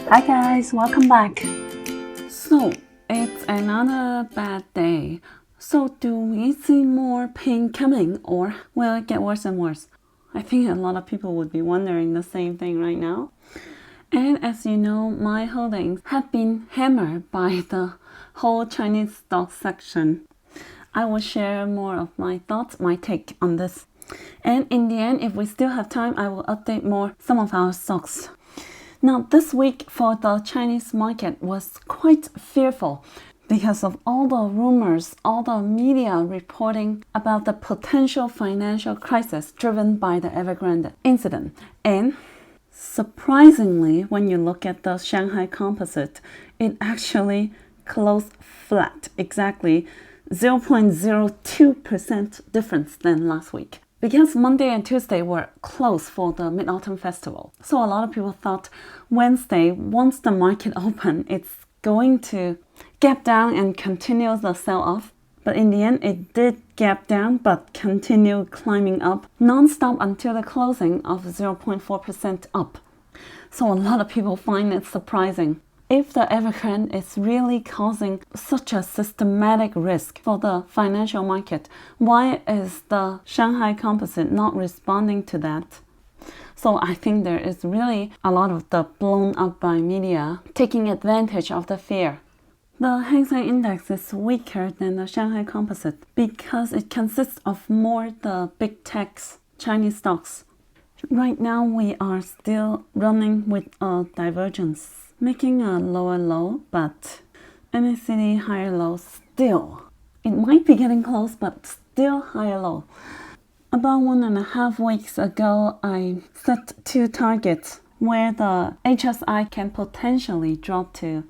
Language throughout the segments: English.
Hi guys, welcome back. So, it's another bad day. So, do we see more pain coming or will it get worse and worse? I think a lot of people would be wondering the same thing right now. And as you know, my holdings have been hammered by the whole Chinese stock section. I will share more of my thoughts, my take on this. And in the end, if we still have time, I will update more some of our stocks. Now, this week for the Chinese market was quite fearful because of all the rumors, all the media reporting about the potential financial crisis driven by the Evergrande incident. And surprisingly, when you look at the Shanghai Composite, it actually closed flat, exactly 0.02% difference than last week. Because Monday and Tuesday were closed for the Mid-Autumn Festival. So a lot of people thought Wednesday, once the market opened, it's going to gap down and continue the sell-off. But in the end, it did gap down but continued climbing up non-stop until the closing of 0.4% up. So a lot of people find it surprising. If the Evergrande is really causing such a systematic risk for the financial market, why is the Shanghai Composite not responding to that? So I think there is really a lot of the blown up by media taking advantage of the fear. The Hang Seng Index is weaker than the Shanghai Composite because it consists of more the big techs, Chinese stocks. Right now we are still running with a divergence, making a lower low, but MACD higher low still. It might be getting close, but still higher low. About 1.5 weeks ago, I set two targets where the HSI can potentially drop to.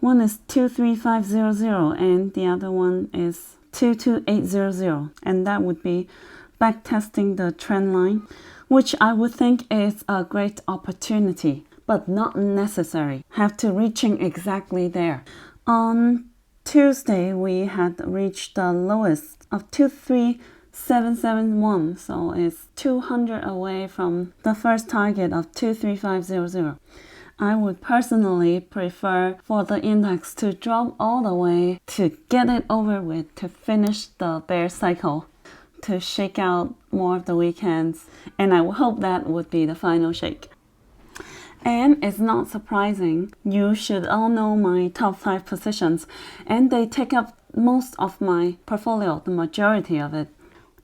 One is 23500 and the other one is 22800, and that would be backtesting the trend line, which I would think is a great opportunity, but not necessary. Have to reaching exactly there. On Tuesday, we had reached the lowest of 23771, so it's 200 away from the first target of 23500. I would personally prefer for the index to drop all the way to get it over with, to finish the bear cycle, to shake out more of the weekends, and I hope that would be the final shake. And it's not surprising, you should all know my top 5 positions, and they take up most of my portfolio, the majority of it.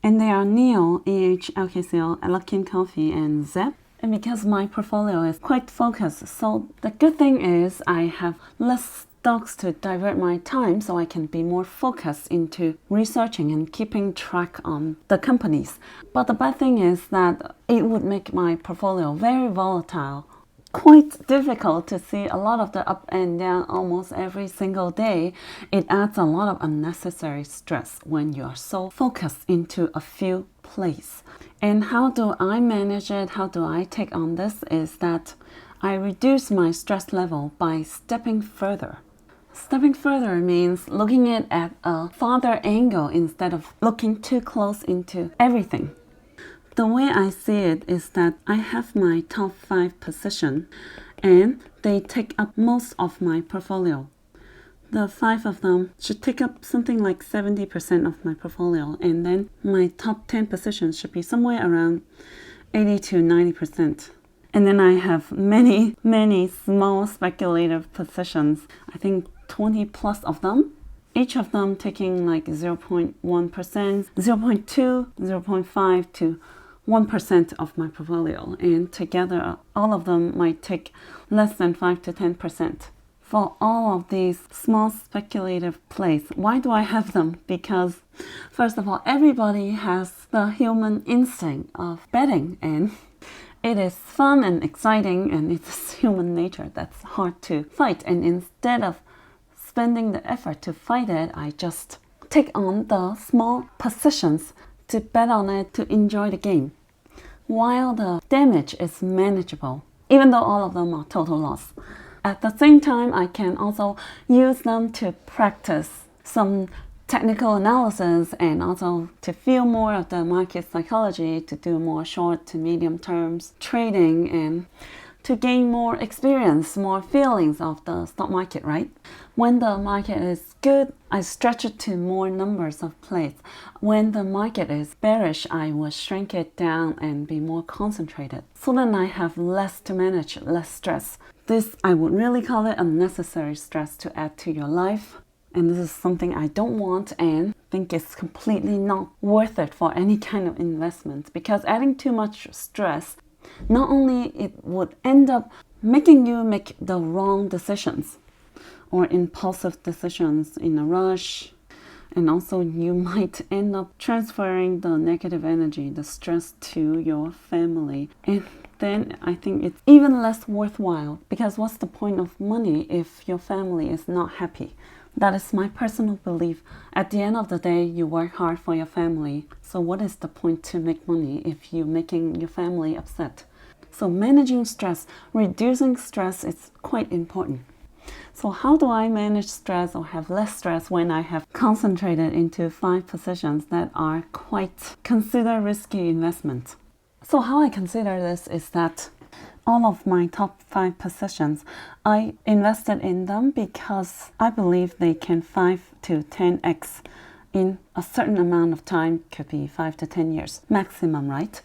And they are NEO, EH, LKCO, Luckin Coffee, and ZEP. And because my portfolio is quite focused, so the good thing is I have less stocks to divert my time, so I can be more focused into researching and keeping track on the companies. But the bad thing is that it would make my portfolio very volatile. Quite difficult to see a lot of the up and down almost every single day. It adds a lot of unnecessary stress when you are so focused into a few places. And how do I manage it? How do I take on this? Is that I reduce my stress level by stepping further. Stepping further means looking at a farther angle instead of looking too close into everything. The way I see it is that I have my top 5 position and they take up most of my portfolio. The 5 of them should take up something like 70% of my portfolio, and then my top 10 positions should be somewhere around 80 to 90%. And then I have many small speculative positions, I think 20 plus of them. Each of them taking like 0.1%, 0.2, 0.5 to 1% of my portfolio, and together all of them might take less than 5 to 10%. For all of these small speculative plays, why do I have them? Because first of all, everybody has the human instinct of betting, and it is fun and exciting, and it's human nature that's hard to fight. And instead of spending the effort to fight it, I just take on the small positions to bet on it, to enjoy the game, while the damage is manageable, even though all of them are total loss. At the same time, I can also use them to practice some technical analysis and also to feel more of the market psychology, to do more short to medium terms trading. And to gain more experience, more feelings of the stock market, right? When the market is good, I stretch it to more numbers of plays. When the market is bearish, I will shrink it down and be more concentrated. So then I have less to manage, less stress. This, I would really call it unnecessary stress to add to your life. And this is something I don't want and think is completely not worth it for any kind of investment, because adding too much stress, not only it would end up making you make the wrong decisions or impulsive decisions in a rush, and also you might end up transferring the negative energy, the stress, to your family. And then I think it's even less worthwhile, because what's the point of money if your family is not happy? That is my personal belief. At the end of the day, you work hard for your family. So what is the point to make money if you're making your family upset? So managing stress, reducing stress is quite important. So how do I manage stress or have less stress when I have concentrated into 5 positions that are quite considered risky investments? So how I consider this is that all of my top 5 positions, I invested in them because I believe they can 5 to 10x in a certain amount of time, could be 5 to 10 years maximum, right?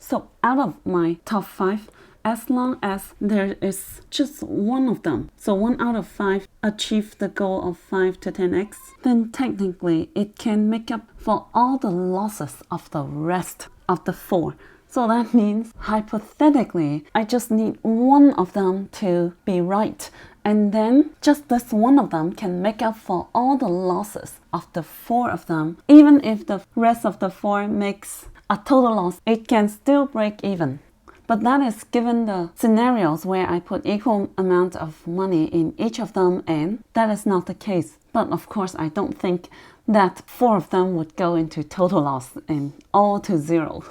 So out of my top 5, as long as there is just one of them, so 1 out of 5 achieve the goal of 5 to 10x, then technically it can make up for all the losses of the rest of the 4. So that means, hypothetically, I just need one of them to be right. And then just this one of them can make up for all the losses of the 4 of them. Even if the rest of the 4 makes a total loss, it can still break even. But that is given the scenarios where I put equal amount of money in each of them, and that is not the case. But of course, I don't think that 4 of them would go into total loss and all to zero.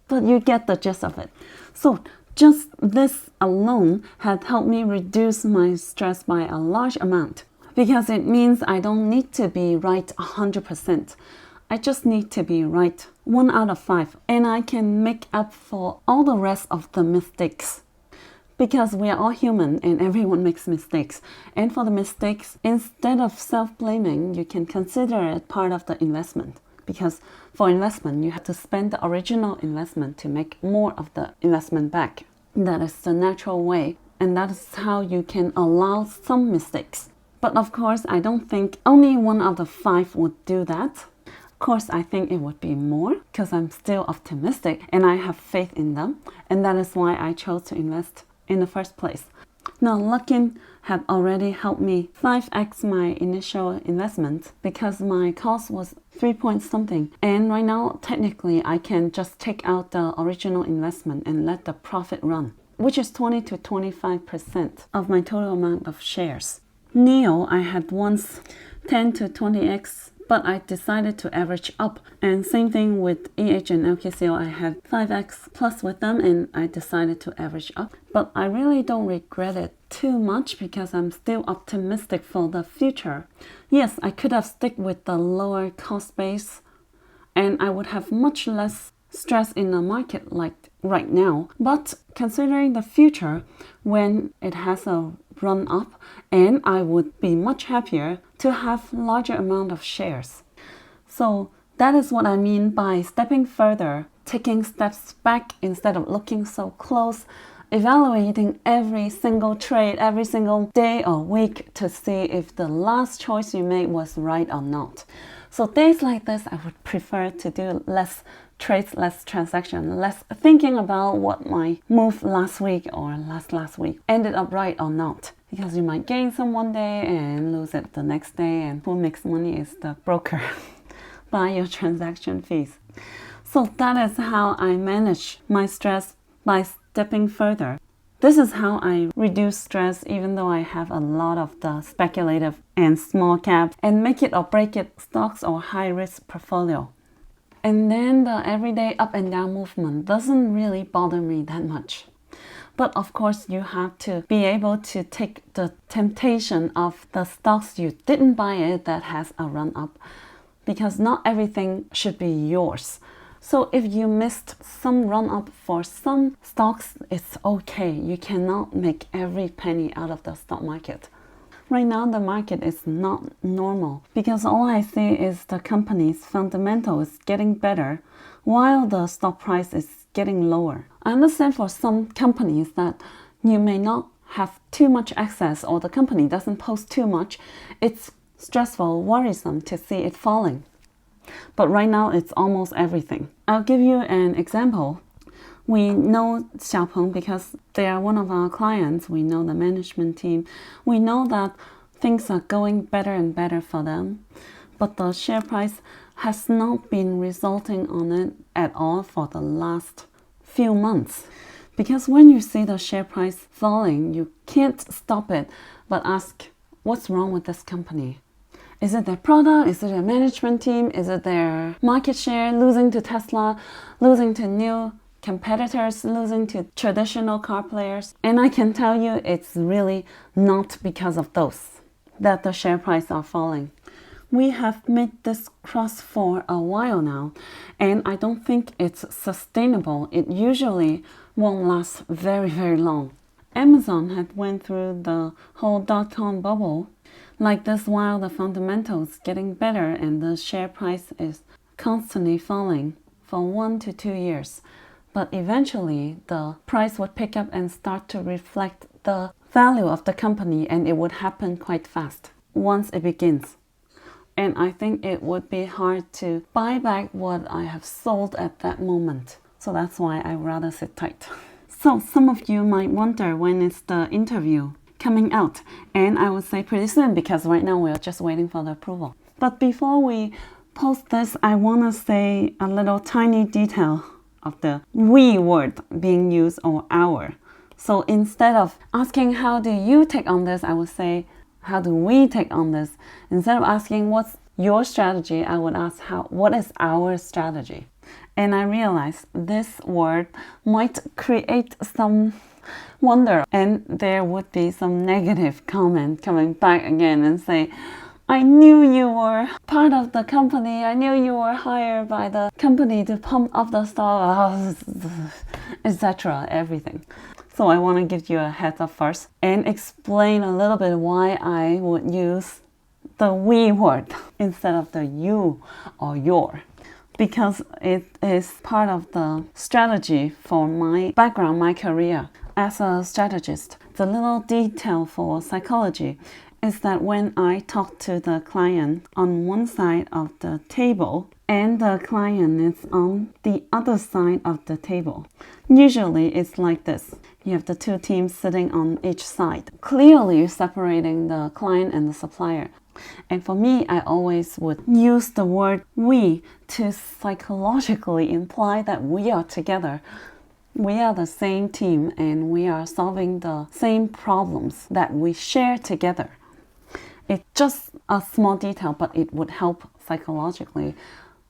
But you get the gist of it. So just this alone had helped me reduce my stress by a large amount, because it means I don't need to be right 100%. I just need to be right 1 out of 5, and I can make up for all the rest of the mistakes. Because we are all human and everyone makes mistakes. And for the mistakes, instead of self-blaming, you can consider it part of the investment. Because for investment, you have to spend the original investment to make more of the investment back. That is the natural way, and that is how you can allow some mistakes. But of course, I don't think only 1 out of 5 would do that. Of course, I think it would be more, because I'm still optimistic and I have faith in them. And that is why I chose to invest in the first place. Now, Luckin had already helped me 5x my initial investment, because my cost was 3 point something. And right now, technically, I can just take out the original investment and let the profit run, which is 20 to 25% of my total amount of shares. NEO, I had once 10 to 20x, but I decided to average up. And same thing with EH and LKCO, I had 5x plus with them, and I decided to average up. But I really don't regret it too much, because I'm still optimistic for the future. Yes, I could have stuck with the lower cost base, and I would have much less stress in the market like right now. But considering the future, when it has a run up, and I would be much happier to have larger amount of shares. So that is what I mean by stepping further, taking steps back instead of looking so close, evaluating every single trade, every single day or week to see if the last choice you made was right or not. So days like this, I would prefer to do less trades, less transaction, less thinking about what my move last week or last week ended up right or not. Because you might gain some one day and lose it the next day, and who makes money is the broker by your transaction fees. So that is how I manage my stress, by stepping further. This is how I reduce stress, even though I have a lot of the speculative and small cap and make it or break it stocks or high risk portfolio. And then the everyday up and down movement doesn't really bother me that much. But of course, you have to be able to take the temptation of the stocks you didn't buy it that has a run up, because not everything should be yours. So if you missed some run up for some stocks, it's okay. You cannot make every penny out of the stock market. Right now, the market is not normal because all I see is the company's fundamental is getting better while the stock price is getting lower. I understand for some companies that you may not have too much access or the company doesn't post too much. It's stressful, worrisome to see it falling. But right now, it's almost everything. I'll give you an example. We know Xiaopeng because they are one of our clients. We know the management team. We know that things are going better and better for them. But the share price has not been resulting on it at all for the last few months. Because when you see the share price falling, you can't stop it but ask, what's wrong with this company? Is it their product? Is it their management team? Is it their market share losing to Tesla, losing to new competitors, losing to traditional car players? And I can tell you it's really not because of those that the share price are falling. We have made this cross for a while now, and I don't think it's sustainable. It usually won't last very, very long. Amazon had went through the whole dot-com bubble like this while the fundamentals getting better and the share price is constantly falling for 1 to 2 years. But eventually the price would pick up and start to reflect the value of the company, and it would happen quite fast once it begins. And I think it would be hard to buy back what I have sold at that moment. So that's why I rather sit tight. So some of you might wonder when is the interview coming out, and I would say pretty soon because right now we're just waiting for the approval. But before we post this, I want to say a little tiny detail of the we word being used, or our. So instead of asking how do you take on this, I would say how do we take on this? Instead of asking what's your strategy, I would ask what is our strategy? And I realized this word might create some wonder, and there would be some negative comment coming back again and say, I knew you were part of the company. I knew you were hired by the company to pump up the stock, etc. Everything. So I want to give you a heads up first and explain a little bit why I would use the we word instead of the you or your. Because it is part of the strategy for my background, my career as a strategist. The little detail for psychology is that when I talk to the client on one side of the table and the client is on the other side of the table, usually it's like this. You have the two teams sitting on each side, clearly separating the client and the supplier. And for me, I always would use the word we to psychologically imply that we are together. We are the same team and we are solving the same problems that we share together. It's just a small detail, but it would help psychologically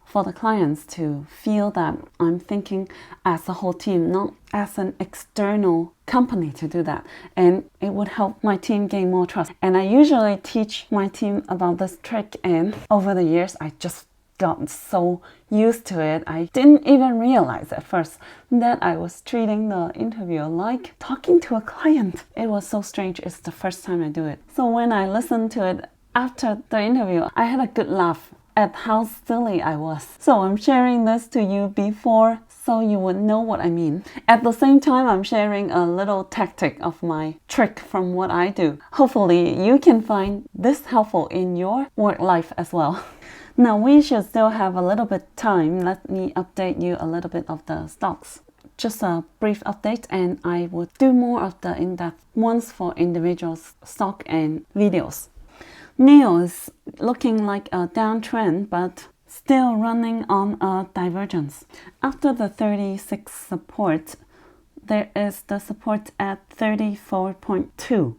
for the clients to feel that I'm thinking as a whole team, not as an external company to do that. And it would help my team gain more trust. And I usually teach my team about this trick, and over the years, I just got so used to it. I didn't even realize at first that I was treating the interview like talking to a client. It was so strange. It's the first time I do it. So when I listened to it after the interview, I had a good laugh at how silly I was. So I'm sharing this to you before so you would know what I mean. At the same time, I'm sharing a little tactic of my trick from what I do. Hopefully you can find this helpful in your work life as well. Now we should still have a little bit time. Let me update you a little bit of the stocks. Just a brief update, and I would do more of the in-depth ones for individual stock and videos. NIO is looking like a downtrend, but still running on a divergence. After the 36 support, there is the support at 34.2.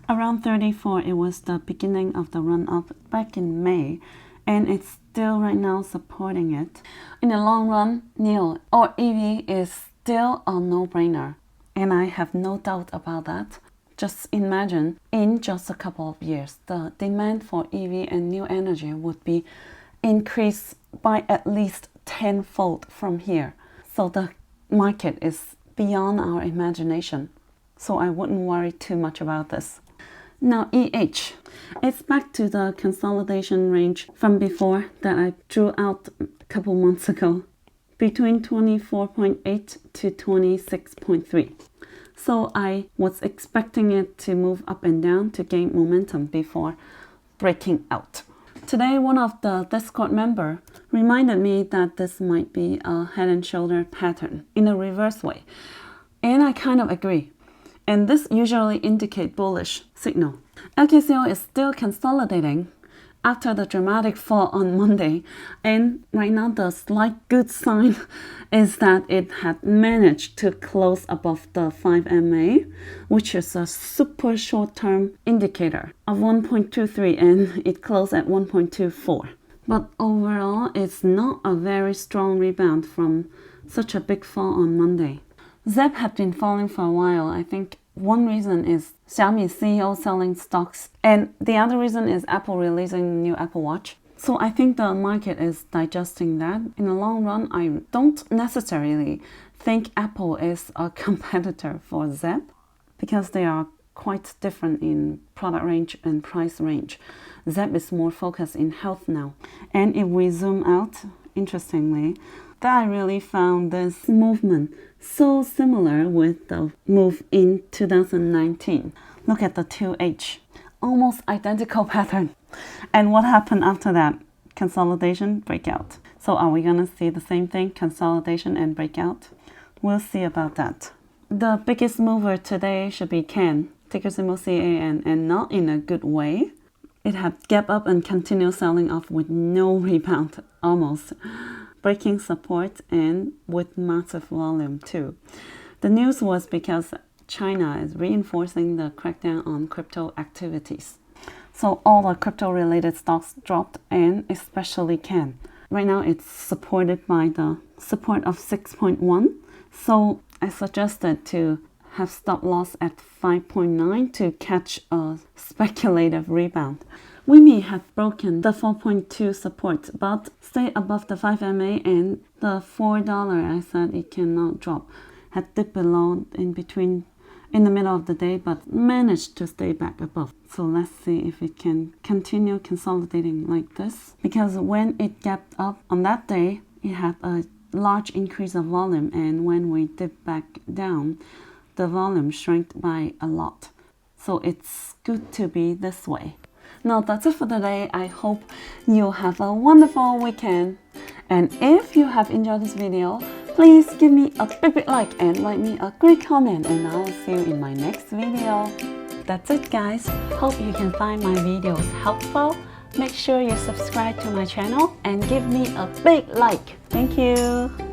Around 34, it was the beginning of the run-up back in May, and it's still right now supporting it. In the long run, NIO or EV is still a no-brainer, and I have no doubt about that. Just imagine, in just a couple of years, the demand for EV and new energy would be increased by at least tenfold from here. So the market is beyond our imagination. So I wouldn't worry too much about this. Now EH, it's back to the consolidation range from before that I drew out a couple months ago, between 24.8 to 26.3. So I was expecting it to move up and down to gain momentum before breaking out. Today, one of the Discord members reminded me that this might be a head and shoulder pattern in a reverse way. And I kind of agree. And this usually indicates bullish signal. LKCO is still consolidating after the dramatic fall on Monday. And right now the slight good sign is that it had managed to close above the 5MA, which is a super short-term indicator of 1.23, and it closed at 1.24. But overall, it's not a very strong rebound from such a big fall on Monday. ZEP had been falling for a while. I think one reason is Xiaomi CEO selling stocks, and the other reason is Apple releasing new Apple Watch. So I think the market is digesting that. In the long run, I don't necessarily think Apple is a competitor for ZEP because they are quite different in product range and price range. ZEP is more focused in health now. And if we zoom out, interestingly, that I really found this movement so similar with the move in 2019. Look at the 2H, almost identical pattern. And what happened after that? Consolidation, breakout. So are we gonna see the same thing, consolidation and breakout? We'll see about that. The biggest mover today should be CAN, ticker symbol CAN, and not in a good way. It had gap up and continued selling off with no rebound, almost. Breaking support and with massive volume too. The news was because China is reinforcing the crackdown on crypto activities. So all the crypto related stocks dropped, and especially CAN. Right now it's supported by the support of 6.1. So I suggested to have stop loss at 5.9 to catch a speculative rebound. WIMI had broken the 4.2 support, but stayed above the 5MA, and the $4 I said it cannot drop. Had dipped below in the middle of the day, but managed to stay back above. So let's see if it can continue consolidating like this. Because when it gapped up on that day, it had a large increase of volume, and when we dip back down, the volume shrank by a lot. So it's good to be this way. Now that's it for today. I hope you have a wonderful weekend. And if you have enjoyed this video, please give me a big like and write me a great comment, and I'll see you in my next video. That's it guys. Hope you can find my videos helpful. Make sure you subscribe to my channel and give me a big like. Thank you.